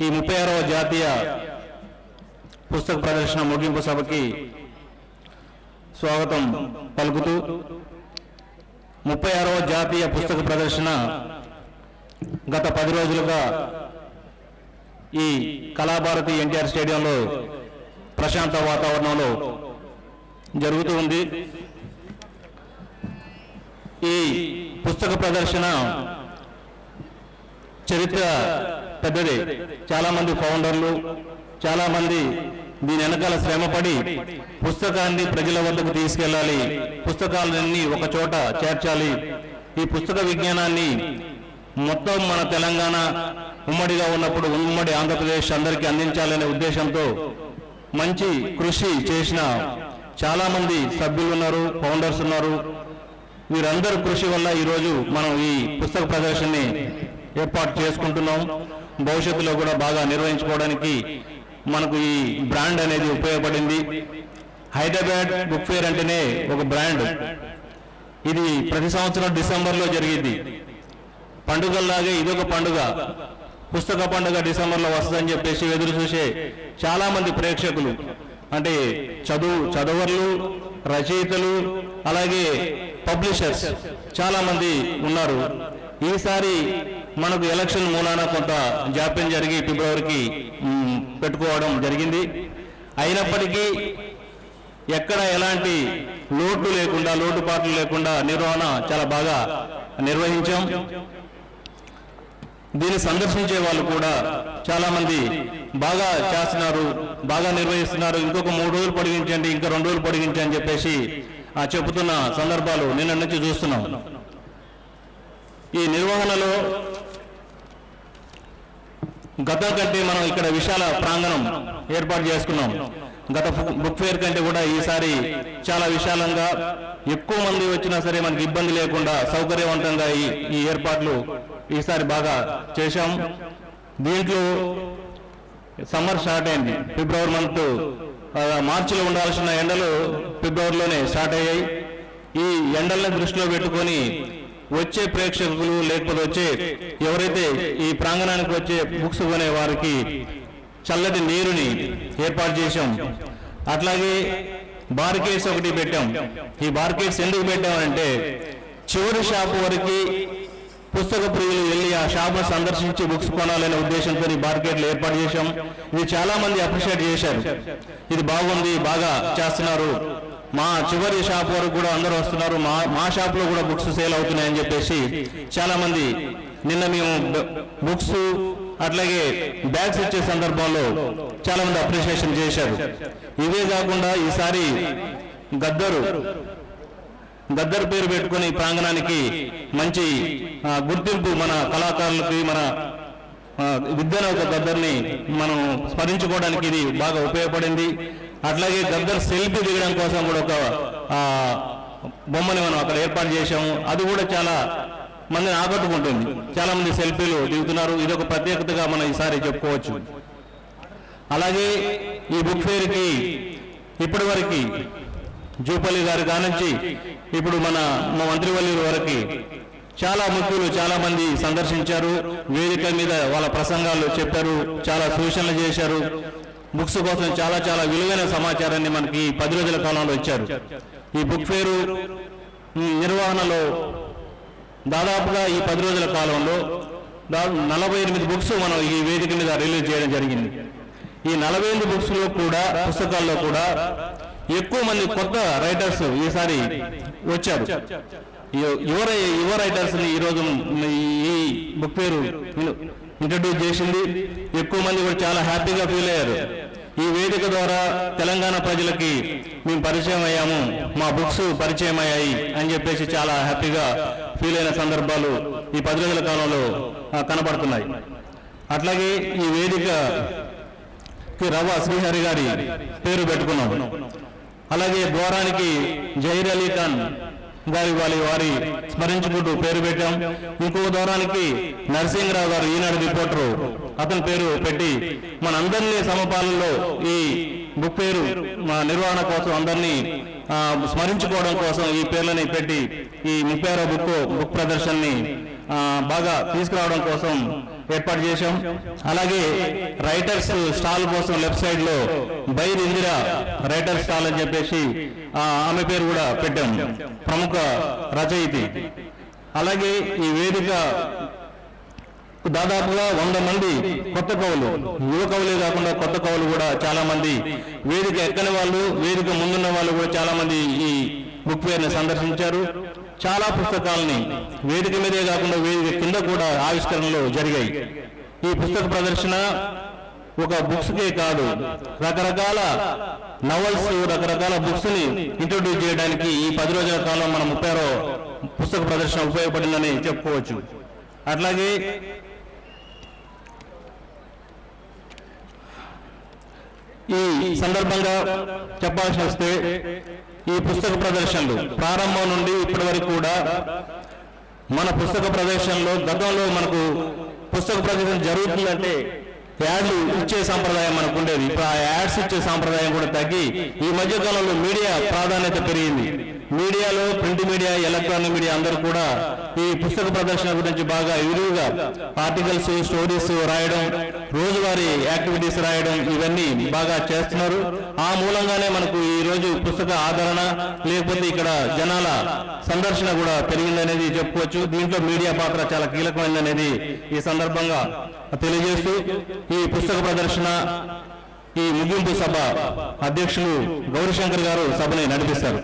ఈ 36వ జాతీయ పుస్తక ప్రదర్శన ముగింపు సభకి స్వాగతం పలుకుతూ 36వ జాతీయ పుస్తక ప్రదర్శన గత 10 రోజులుగా ఈ కళాభారతి ఎన్టీఆర్ స్టేడియంలో ప్రశాంత వాతావరణంలో జరుగుతూ ఉంది. ఈ పుస్తక ప్రదర్శన చరిత్ర పెద్దది. చాలామంది ఫౌండర్లు, చాలామంది దీని వెనకాల శ్రమపడి పుస్తకాన్ని ప్రజల వద్దకు తీసుకెళ్ళాలి, పుస్తకాలన్నీ ఒక చోట చేర్చాలి, ఈ పుస్తక విజ్ఞానాన్ని మొత్తం మన తెలంగాణ ఉమ్మడిగా ఉన్నప్పుడు ఉమ్మడి ఆంధ్రప్రదేశ్ అందరికీ అందించాలనే ఉద్దేశంతో మంచి కృషి చేసిన చాలామంది సభ్యులు ఉన్నారు, ఫౌండర్స్ ఉన్నారు. వీరందరూ కృషి వల్ల ఈరోజు మనం ఈ పుస్తక ప్రదర్శనని ఏర్పాటు చేసుకుంటున్నాం. భవిష్యత్తులో కూడా బాగా నిర్వహించుకోవడానికి మనకు ఈ బ్రాండ్ అనేది ఉపయోగపడింది. హైదరాబాద్ బుక్ ఫేర్ అంటేనే ఒక బ్రాండ్. ఇది ప్రతి సంవత్సరం డిసెంబర్లో జరిగింది. పండుగల్లాగే ఇదొక పండుగ. పుస్తక పండుగ డిసెంబర్లో వస్తుందని చెప్పేసి ఎదురు చూసే చాలామంది ప్రేక్షకులు, అంటే చదువర్లు, రచయితలు, అలాగే పబ్లిషర్స్ చాలామంది ఉన్నారు. ఈసారి మనకు ఎలక్షన్ మూలాన కొంత జాప్యం జరిగి ఫిబ్రవరికి పెట్టుకోవడం జరిగింది. అయినప్పటికీ ఎక్కడ ఎలాంటి లోటుపాట్లు లేకుండా నిర్వహణ చాలా బాగా నిర్వహించాం. దీన్ని సందర్శించే వాళ్ళు కూడా చాలామంది బాగా చేస్తున్నారు, బాగా నిర్వహిస్తున్నారు. ఇంకొక 3 రోజులు పొడిగించండి, ఇంకా 2 రోజులు పొడిగించండి అని చెప్పేసి చెబుతున్న సందర్భాలు నిన్న నుంచి చూస్తున్నాం. ఈ నిర్వహణలో గతం కంటే మనం ఇక్కడ విశాల ప్రాంగణం ఏర్పాటు చేసుకున్నాం. గత బుక్ ఫేర్ కంటే కూడా ఈసారి చాలా విశాలంగా, ఎక్కువ మంది వచ్చినా సరే మనకి ఇబ్బంది లేకుండా సౌకర్యవంతంగా ఈ ఏర్పాట్లు ఈసారి బాగా చేశాం. దీంట్లో సమ్మర్ స్టార్ట్ అయింది. ఫిబ్రవరి మంత్ మార్చిలో ఉండాల్సిన ఎండలు ఫిబ్రవరిలోనే స్టార్ట్ అయ్యాయి. ఈ ఎండలను దృష్టిలో పెట్టుకొని వచ్చే ప్రేక్షకులు, లేకపోతే ఎవరైతే ఈ ప్రాంగణానికి వచ్చే బుక్స్ కొనే వారికి చల్లటి నీరుని ఏర్పాటు చేశాం. అట్లాగే బార్కేడ్స్ ఒకటి పెట్టాం. ఈ బార్కేడ్స్ ఎందుకు పెట్టామంటే చివరి షాపు వరకు పుస్తక ప్రియులు వెళ్ళి ఆ షాపును సందర్శించి బుక్స్ కొనాలనే ఉద్దేశంతో ఈ బార్కేడ్లు ఏర్పాటు చేశాం. ఇది చాలా మంది అప్రిషియేట్ చేశారు. ఇది బాగుంది, బాగా చేస్తున్నారు, మా చివరి షాప్ వరకు కూడా అందరూ వస్తున్నారు, మా షాప్లో కూడా బుక్స్ సేల్ అవుతున్నాయని చెప్పేసి చాలామంది నిన్న మేము బుక్స్ అట్లాగే బ్యాగ్స్ ఇచ్చే సందర్భంలో చాలామంది అప్రిషియేషన్ చేశారు. ఇవే కాకుండా ఈసారి గద్దర్ పేరు పెట్టుకుని ప్రాంగణానికి మంచి గుర్తింపు, మన కళాకారులకి, మన విద్యను ఒక గద్దర్ని మనం స్మరించుకోవడానికి ఇది బాగా ఉపయోగపడింది. అట్లాగే గద్దర్ సెల్ఫీ దిగడం కోసం కూడా ఒక బొమ్మని మనం అక్కడ ఏర్పాటు చేశాము. అది కూడా చాలా మందిని ఆకట్టుకుంటుంది. చాలా మంది సెల్ఫీలు దిగుతున్నారు. ఇది ఒక ప్రత్యేకతగా మనం ఈసారి చెప్పుకోవచ్చు. అలాగే ఈ బుక్ ఫేర్కి ఇప్పటి వరకు జూపల్లి గారి కానుంచి ఇప్పుడు మన మంత్రివల్లి వరకు చాలా ముఖ్యులు చాలా మంది సందర్శించారు. వేదిక మీద వాళ్ళ ప్రసంగాలు చెప్పారు, చాలా సూచనలు చేశారు. బుక్స్ కోసం చాలా చాలా విలువైన సమాచారాన్ని మనకి 10 రోజుల కాలంలో ఇచ్చారు. ఈ బుక్ ఫేరు నిర్వహణలో దాదాపుగా ఈ 10 రోజుల కాలంలో 48 బుక్స్ మనం ఈ వేదిక మీద రిలీజ్ చేయడం జరిగింది. ఈ 48 బుక్స్లో కూడా, పుస్తకాల్లో కూడా ఎక్కువ మంది కొత్త రైటర్స్ ఈసారి వచ్చారు. యువ రైటర్స్ని ఈరోజు ఈ బుక్ ఫేరు ఇంట్రడ్యూస్ చేసింది. ఎక్కువ మంది కూడా చాలా హ్యాపీగా ఫీల్ అయ్యారు. ఈ వేదిక ద్వారా తెలంగాణ ప్రజలకి మేము పరిచయం అయ్యాము, మా బుక్స్ పరిచయం అయ్యాయి అని చెప్పేసి చాలా హ్యాపీగా ఫీల్ అయిన సందర్భాలు ఈ 10 రోజుల కాలంలో కనబడుతున్నాయి. అట్లాగే ఈ వేదికకి రవ శ్రీహరి గారి పేరు పెట్టుకున్నాం. అలాగే ద్వారానికి జహీర్ అలీ ఖాన్ వారి స్మరించుకుంటూ పేరు పెట్టాం. ఇంకొక దూరానికి నరసింహరావు గారు, ఈనాడు రిపోర్టరు, అతని పేరు పెట్టి మనందరినీ సమపాలనలో ఈ బుక్ పేరు నిర్వహణ కోసం అందరినీ స్మరించుకోవడం కోసం ఈ పేర్లని పెట్టి ఈ 36వ బుక్ ప్రదర్శనని బాగా తీసుకురావడం కోసం ఏర్పాటు చేశాం. అలాగే రైటర్స్ స్టాల్ కోసం లెఫ్ట్ సైడ్ లో బైర్ ఇందిరా రైటర్ స్టాల్ అని చెప్పేసి ఆమె పేరు కూడా పెట్టాం, ప్రముఖ రచయితి. అలాగే ఈ వేదిక దాదాపుగా 100 మంది కొత్త కవులు, యువ కవులే కాకుండా కొత్త కవులు కూడా చాలా మంది, వేదిక ఎక్కని వాళ్ళు, వేదిక ముందున్న వాళ్ళు కూడా చాలా మంది ఈ బుక్ ఫేర్ని సందర్శించారు. చాలా పుస్తకాలని వేదిక మీదే కాకుండా వేదిక కింద కూడా ఆవిష్కరణలు జరిగాయి. ఈ పుస్తక ప్రదర్శన ఒక బుక్స్కే కాదు, రకరకాల నవల్స్, రకరకాల బుక్స్ ని ఇంట్రొడ్యూస్ చేయడానికి ఈ 10 రోజుల కాలం మన 36వ పుస్తక ప్రదర్శన ఉపయోగపడిందని చెప్పుకోవచ్చు. అట్లాగే ఈ సందర్భంగా చెప్పాల్సి వస్తే ఈ పుస్తక ప్రదర్శనలు ప్రారంభం నుండి ఇప్పటి వరకు కూడా మన పుస్తక ప్రదర్శనలో, గతంలో మనకు పుస్తక ప్రదర్శన జరుగుతుందంటే యాడ్లు ఇచ్చే సాంప్రదాయం మనకు ఉండేది. ఇప్పుడు ఆ యాడ్స్ ఇచ్చే సాంప్రదాయం కూడా తగ్గి ఈ మధ్యకాలంలో మీడియా ప్రాధాన్యత పెరిగింది. మీడియాలో ప్రింట్ మీడియా, ఎలక్ట్రానిక్ మీడియా అందరూ కూడా ఈ పుస్తక ప్రదర్శన గురించి బాగా విరివిగా ఆర్టికల్స్, స్టోరీస్ రాయడం, రోజువారీ యాక్టివిటీస్ రాయడం, ఇవన్నీ బాగా చేస్తున్నారు. ఆ మూలంగానే మనకు ఈ రోజు పుస్తక ఆదరణ, లేకపోతే ఇక్కడ జనాల సందర్శన కూడా పెరిగిందనేది చెప్పుకోవచ్చు. దీంట్లో మీడియా పాత్ర చాలా కీలకమైనదనేది ఈ సందర్భంగా తెలియజేస్తూ ఈ పుస్తక ప్రదర్శన ఈ ముగింపు సభ అధ్యక్షులు గౌరీశంకర్ గారు సభని నడిపిస్తారు.